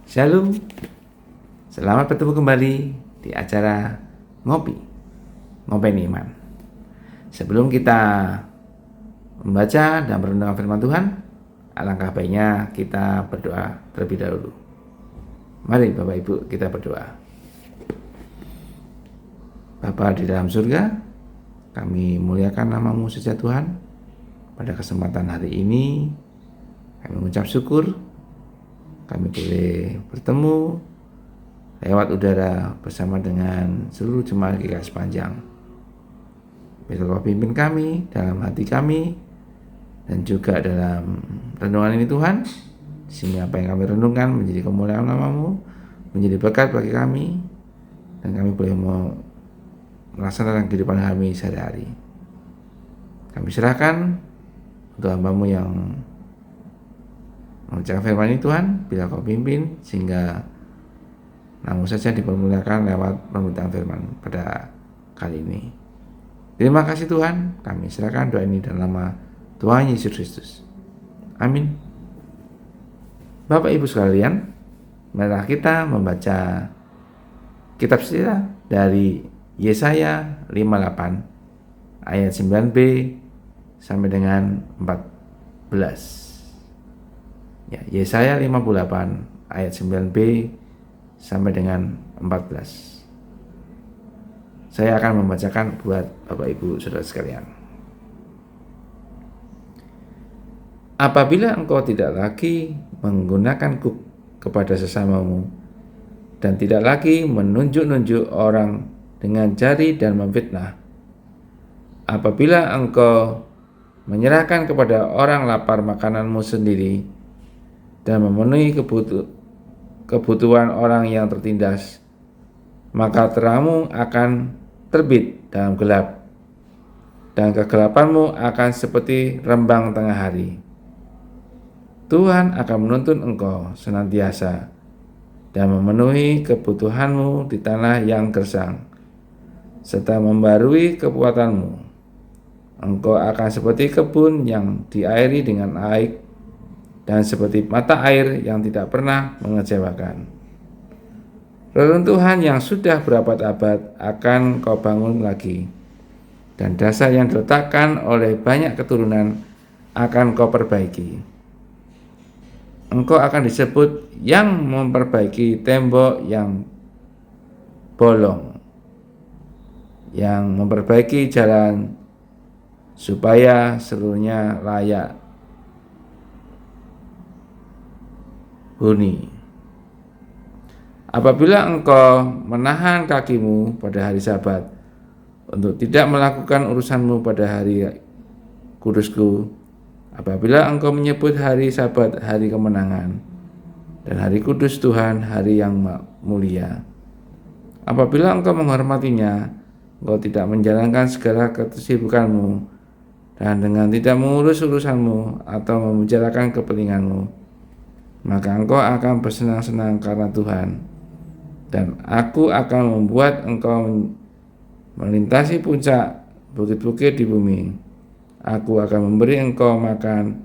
Shalom, selamat bertemu kembali di acara Ngopeni Iman. Sebelum kita membaca dan merenungkan firman Tuhan, alangkah baiknya kita berdoa terlebih dahulu. Mari Bapak Ibu kita berdoa. Bapa di dalam surga, kami muliakan nama-Mu saja Tuhan. Pada kesempatan hari ini, kami mengucap syukur kami boleh bertemu lewat udara bersama dengan seluruh jemaat GKI sepanjang. Biar Kau pimpin kami dalam hati kami dan juga dalam renungan ini Tuhan, sehingga apa yang kami renungkan menjadi kemuliaan nama-Mu, menjadi berkat bagi kami, dan kami boleh melaksanakan kehidupan kami sehari-hari. Kami serahkan untuk hamba-Mu yang mengucapkan firman ini Tuhan, bila Kau pimpin sehingga Nama-Mu saja dipermuliakan lewat pemberitaan firman pada kali ini. Terima kasih Tuhan, kami serahkan doa ini dalam nama Tuhan Yesus Kristus. Amin. Bapak Ibu sekalian, marilah kita membaca kitab sejarah dari Yesaya 58 ayat 9b sampai dengan 14. Ya, Yesaya 58 ayat 9b sampai dengan 14. Saya akan membacakan buat Bapak Ibu Saudara sekalian. Apabila engkau tidak lagi menggunakan kuk kepada sesamamu dan tidak lagi menunjuk-nunjuk orang dengan jari dan memfitnah, apabila engkau menyerahkan kepada orang lapar makananmu sendiri dan memenuhi kebutuhan orang yang tertindas, maka terangmu akan terbit dalam gelap, dan kegelapanmu akan seperti rembang tengah hari. Tuhan akan menuntun engkau senantiasa dan memenuhi kebutuhanmu di tanah yang gersang, serta membarui kekuatanmu. Engkau akan seperti kebun yang diairi dengan air, dan seperti mata air yang tidak pernah mengecewakan. Reruntuhan yang sudah berabad-abad akan kau bangun lagi, dan dasar yang diletakkan oleh banyak keturunan akan kau perbaiki. Engkau akan disebut yang memperbaiki tembok yang bolong, yang memperbaiki jalan supaya seluruhnya layak huni. Apabila engkau menahan kakimu pada hari Sabat untuk tidak melakukan urusanmu pada hari kudusku, apabila engkau menyebut hari Sabat hari kemenangan dan hari kudus Tuhan hari yang mulia, apabila engkau menghormatinya, engkau tidak menjalankan segala kesibukanmu dan dengan tidak mengurus urusanmu atau membicarakan kepentinganmu, maka engkau akan bersenang-senang karena Tuhan, dan aku akan membuat engkau melintasi puncak bukit-bukit di bumi. Aku akan memberi engkau makan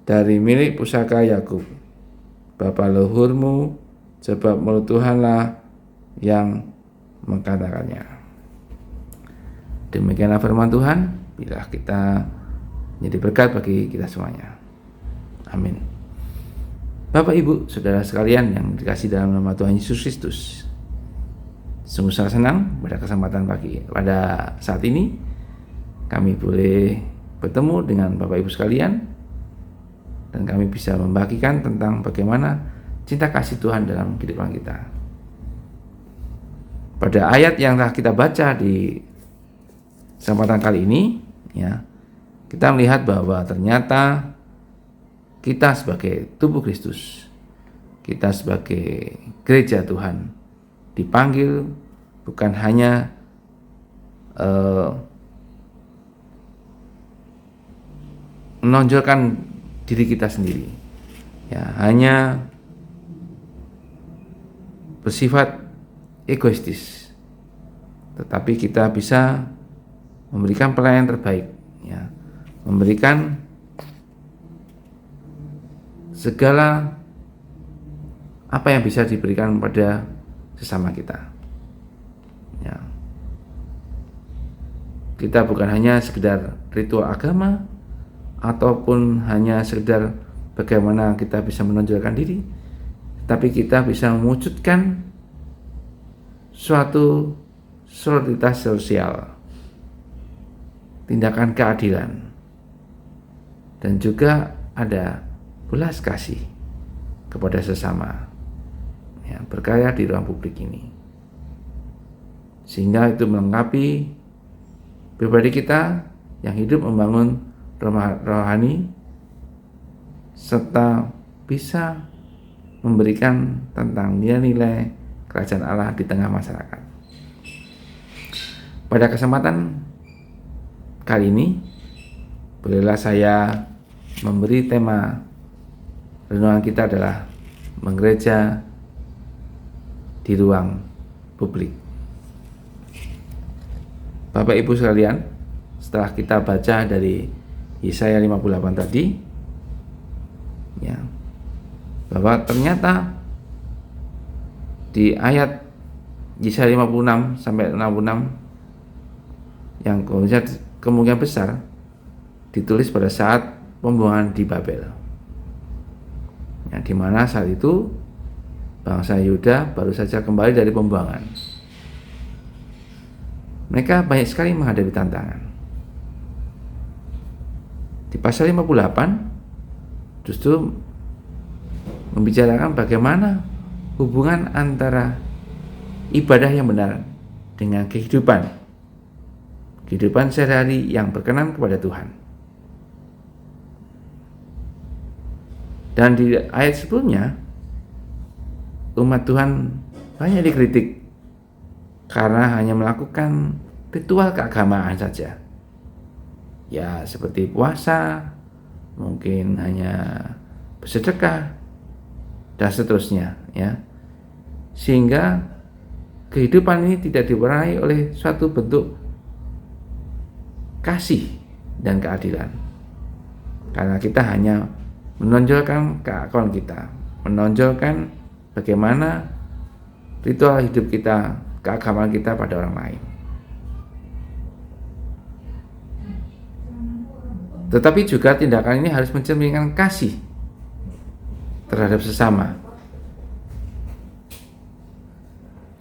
dari milik pusaka Yakub, bapa leluhurmu, sebab mulut Tuhanlah yang mengatakannya. Demikianlah firman Tuhan, bila kita menjadi berkat bagi kita semuanya. Amin. Bapak Ibu Saudara sekalian yang dikasihi dalam nama Tuhan Yesus Kristus, sungguh sangat senang pada kesempatan pada saat ini kami boleh bertemu dengan Bapak Ibu sekalian, dan kami bisa membagikan tentang bagaimana cinta kasih Tuhan dalam kehidupan kita. Pada ayat yang telah kita baca di kesempatan kali ini, ya, kita melihat bahwa ternyata kita sebagai tubuh Kristus, kita sebagai gereja Tuhan dipanggil bukan hanya menonjolkan diri kita sendiri, ya, hanya bersifat egoistis, tetapi kita bisa memberikan pelayanan terbaik, ya, memberikan segala apa yang bisa diberikan pada sesama kita. Ya. Kita bukan hanya sekedar ritual agama ataupun hanya sekedar bagaimana kita bisa menonjolkan diri, tapi kita bisa mewujudkan suatu solidaritas sosial, tindakan keadilan, dan juga ada belas kasih kepada sesama, ya, berkarya di ruang publik ini, sehingga itu melengkapi pribadi kita yang hidup membangun rohani serta bisa memberikan tentang nilai-nilai kerajaan Allah di tengah masyarakat. Pada kesempatan kali ini, bolehlah saya memberi tema renungan kita adalah menggereja di ruang publik. Bapak Ibu sekalian, setelah kita baca dari Yesaya 58 tadi, ya, bahwa ternyata di ayat Yesaya 56 sampai 66 yang kemungkinan besar ditulis pada saat pembuangan di Babel, ya, di mana saat itu bangsa Yuda baru saja kembali dari pembuangan. Mereka banyak sekali menghadapi tantangan. Di pasal 58 justru membicarakan bagaimana hubungan antara ibadah yang benar dengan kehidupan sehari-hari yang berkenan kepada Tuhan. Dan di ayat sebelumnya, umat Tuhan banyak dikritik karena hanya melakukan ritual keagamaan saja, ya, seperti puasa, mungkin hanya bersedekah dan seterusnya, ya, sehingga kehidupan ini tidak diwarnai oleh suatu bentuk kasih dan keadilan, karena kita hanya menonjolkan keakuan kita, menonjolkan bagaimana ritual hidup kita, keagamaan kita pada orang lain. Tetapi juga tindakan ini harus mencerminkan kasih terhadap sesama.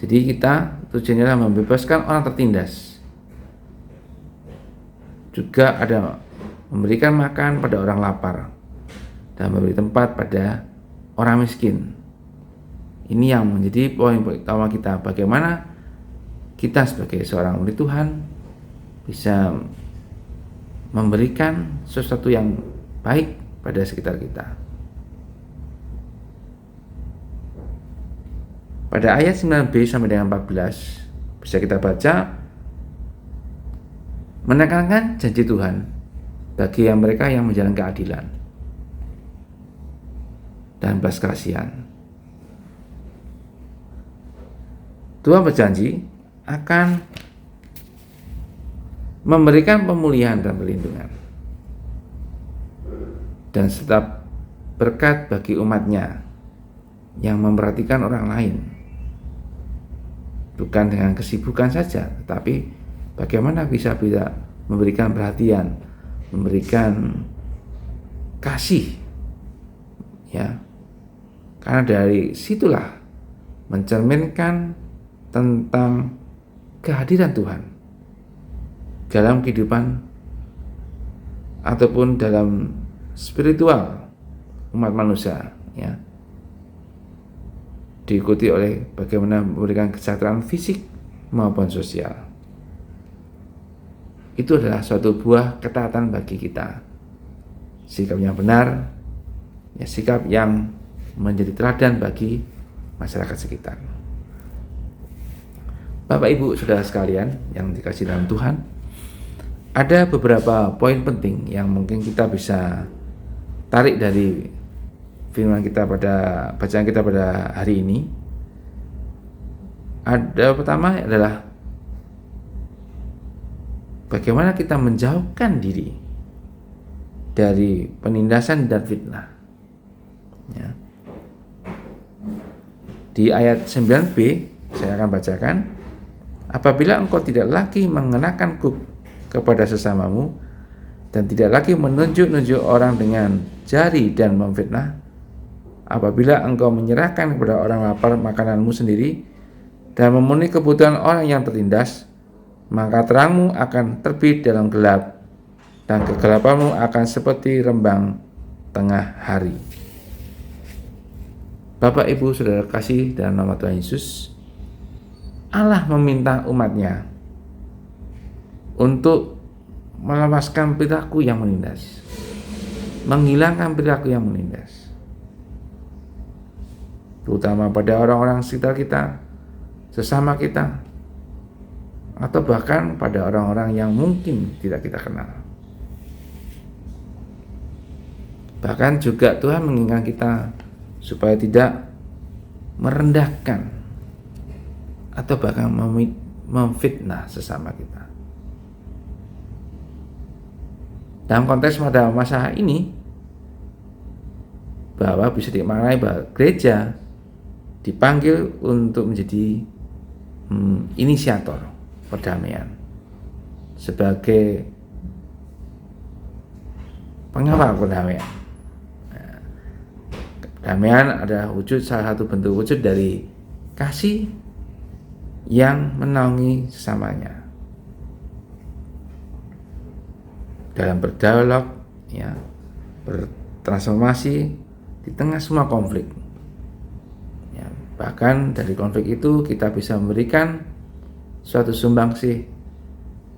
Jadi kita tujuannya adalah membebaskan orang tertindas, juga ada memberikan makan pada orang lapar dan memberi tempat pada orang miskin. Ini yang menjadi poin utama kita, bagaimana kita sebagai seorang murid Tuhan bisa memberikan sesuatu yang baik pada sekitar kita. Pada ayat 9b sampai dengan 14 bisa kita baca, menekankan janji Tuhan bagi mereka yang menjalankan keadilan dan belas kasihan. Tuhan berjanji akan memberikan pemulihan dan perlindungan dan tetap berkat bagi umatnya yang memperhatikan orang lain, bukan dengan kesibukan saja, tetapi bagaimana bisa memberikan perhatian, memberikan kasih, ya, karena dari situlah mencerminkan tentang kehadiran Tuhan dalam kehidupan ataupun dalam spiritual umat manusia, ya, diikuti oleh bagaimana memberikan kesejahteraan fisik maupun sosial. Itu adalah suatu buah ketaatan bagi kita, sikap yang benar, ya, sikap yang menjadi teladan bagi masyarakat sekitar. Bapak Ibu Saudara sekalian yang dikasihi dalam Tuhan, ada beberapa poin penting yang mungkin kita bisa tarik dari firman kita pada bacaan kita pada hari ini. Ada pertama adalah bagaimana kita menjauhkan diri dari penindasan dan fitnah. Ya. Di ayat 9b saya akan bacakan, apabila engkau tidak lagi mengenakan kuk kepada sesamamu dan tidak lagi menunjuk-nunjuk orang dengan jari dan memfitnah, apabila engkau menyerahkan kepada orang lapar makananmu sendiri dan memenuhi kebutuhan orang yang tertindas, maka terangmu akan terbit dalam gelap dan kegelapanmu akan seperti rembang tengah hari. Bapak, Ibu, Saudara kasih dalam nama Tuhan Yesus, Allah meminta umatnya untuk melepaskan perilaku yang menindas, menghilangkan perilaku yang menindas, terutama pada orang-orang sekitar kita, sesama kita, atau bahkan pada orang-orang yang mungkin tidak kita kenal. Bahkan juga Tuhan mengingatkan kita supaya tidak merendahkan atau bahkan memfitnah sesama kita. Dalam konteks pada masa ini, bahwa bisa dimaknai bahwa gereja dipanggil untuk menjadi inisiator perdamaian, sebagai pengawal perdamaian. Perdamaian adalah salah satu bentuk wujud dari kasih yang menaungi sesamanya dalam berdialog, ya, bertransformasi di tengah semua konflik. Ya, bahkan dari konflik itu kita bisa memberikan suatu sumbangsih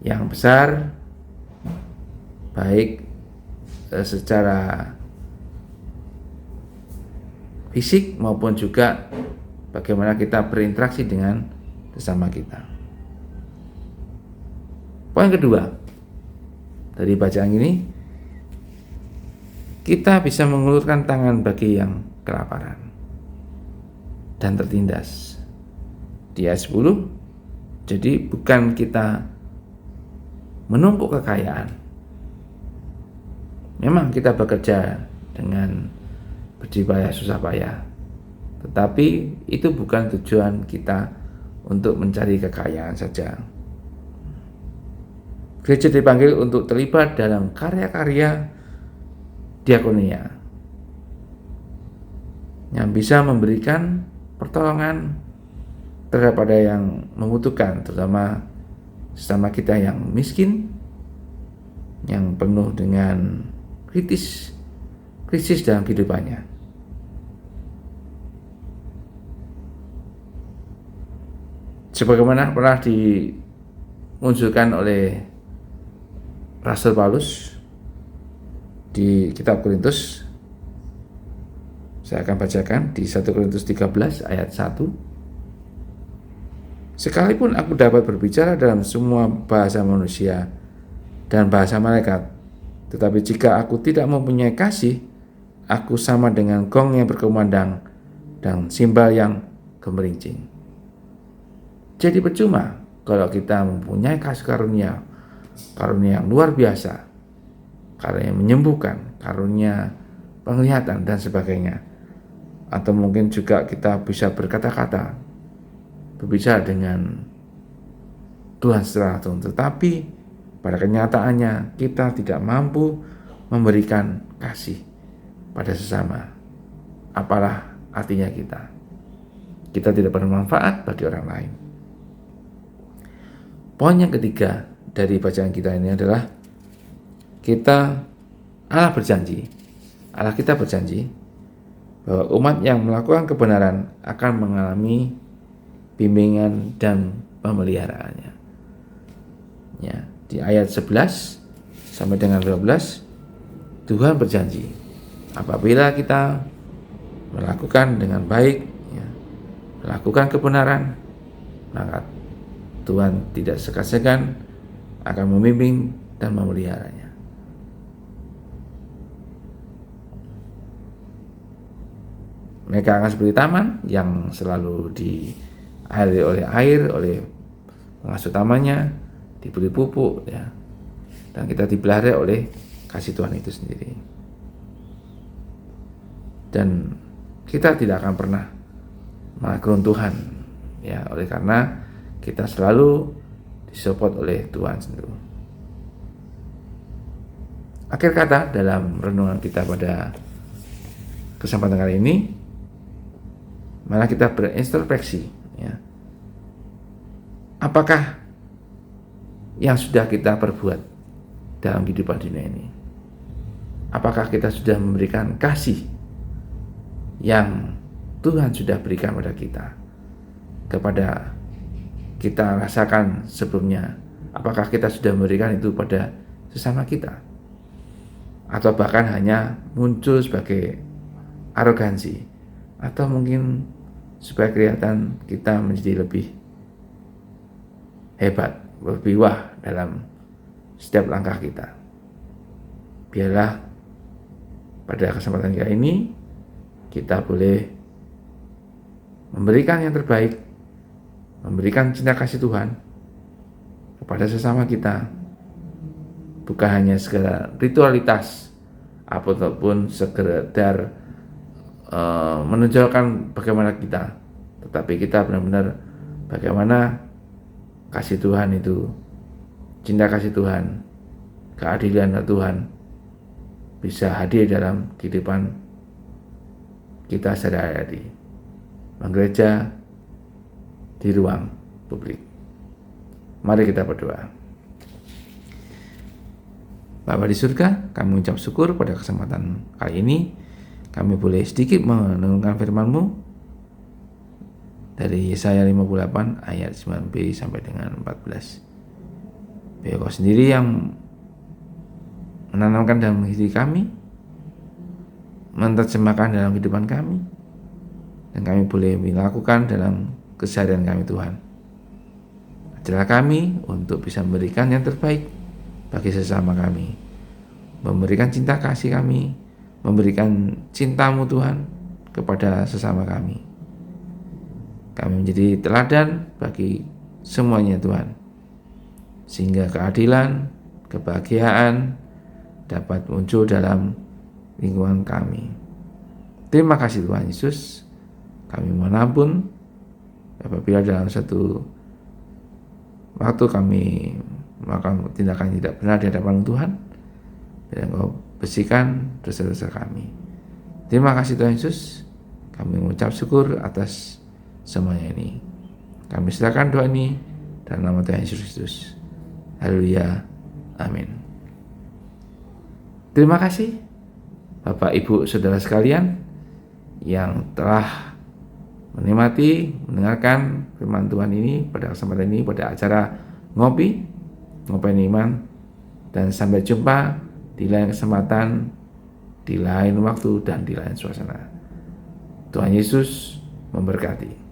yang besar, baik secara fisik maupun juga bagaimana kita berinteraksi dengan sesama kita. Poin kedua dari bacaan ini, kita bisa mengulurkan tangan bagi yang kelaparan dan tertindas. Di ayat 10, jadi bukan kita menumpuk kekayaan. Memang kita bekerja dengan berjibaya susah payah, tetapi itu bukan tujuan kita untuk mencari kekayaan saja. Gereja dipanggil untuk terlibat dalam karya-karya diakonia yang bisa memberikan pertolongan terhadap yang membutuhkan, terutama sesama kita yang miskin, yang penuh dengan krisis dalam kehidupannya. Sebagaimana pernah dimunculkan oleh Rasul Paulus di kitab Korintus, saya akan bacakan di 1 Korintus 13 ayat 1. Sekalipun aku dapat berbicara dalam semua bahasa manusia dan bahasa malaikat, tetapi jika aku tidak mempunyai kasih, aku sama dengan gong yang berkumandang dan simbal yang gemerincing. Jadi percuma kalau kita mempunyai kasih karunia yang luar biasa, karunia yang menyembuhkan, karunia penglihatan dan sebagainya, atau mungkin juga kita bisa berkata-kata, berbicara dengan Tuhan secara langsung, tetapi pada kenyataannya kita tidak mampu memberikan kasih pada sesama. Apalah artinya kita? Kita tidak bermanfaat bagi orang lain. Poin yang ketiga dari bacaan kita ini adalah Allah kita berjanji bahwa umat yang melakukan kebenaran akan mengalami bimbingan dan pemeliharaannya. Ya, di ayat 11 sampai dengan 12, Tuhan berjanji apabila kita melakukan dengan baik, ya, melakukan kebenaran, maka Tuhan tidak segan-segan akan membimbing dan memeliharanya. Mereka akan seperti taman yang selalu diairi oleh air, oleh pengasuh tamannya, diberi pupuk, ya, dan kita dipelihara oleh kasih Tuhan itu sendiri. Dan kita tidak akan pernah malah keruntuhan, ya, oleh karena kita selalu disupport oleh Tuhan sendiri. Akhir kata dalam renungan kita pada kesempatan kali ini, malah kita berintrospeksi, ya. Apakah yang sudah kita perbuat dalam kehidupan dunia ini? Apakah kita sudah memberikan kasih yang Tuhan sudah berikan pada kita, kepada kita rasakan sebelumnya? Apakah kita sudah memberikan itu pada sesama kita? Atau bahkan hanya muncul sebagai arogansi, atau mungkin supaya kelihatan kita menjadi lebih hebat, lebih wah dalam setiap langkah kita. Biarlah pada kesempatan kali ini kita boleh memberikan yang terbaik, memberikan cinta kasih Tuhan kepada sesama kita, bukan hanya segala ritualitas ataupun sekedar menunjukkan bagaimana kita, tetapi kita benar-benar bagaimana kasih Tuhan itu, cinta kasih Tuhan, keadilan Tuhan bisa hadir dalam kehidupan kita sehari-hari, menggereja, di ruang publik. Mari kita berdoa. Bapa di surga, kami mengucap syukur pada kesempatan kali ini. Kami boleh sedikit mendengarkan firman-Mu dari Yesaya 58 ayat 9b sampai dengan 14. Biar Kau sendiri yang menanamkan dalam hidup kami, menerjemahkan dalam kehidupan kami, dan kami boleh melakukan dalam keseharian kami, Tuhan. Ajarlah kami untuk bisa memberikan yang terbaik bagi sesama kami, memberikan cinta kasih kami, memberikan cinta-Mu Tuhan kepada sesama kami. Kami menjadi teladan bagi semuanya Tuhan, sehingga keadilan, kebahagiaan dapat muncul dalam lingkungan kami. Terima kasih Tuhan Yesus. Kami mohon ampun apabila dalam satu waktu kami melakukan tindakan tidak benar di hadapan Tuhan, dan Engkau bersihkan dosa-dosa kami. Terima kasih Tuhan Yesus. Kami mengucap syukur atas semuanya ini. Kami serahkan doa ini dalam nama Tuhan Yesus Kristus. Haleluya. Amin. Terima kasih Bapak, Ibu, Saudara sekalian yang telah menikmati, mendengarkan firman Tuhan ini pada kesempatan ini, pada acara Ngopi Iman. Dan sampai jumpa di lain kesempatan, di lain waktu, dan di lain suasana. Tuhan Yesus memberkati.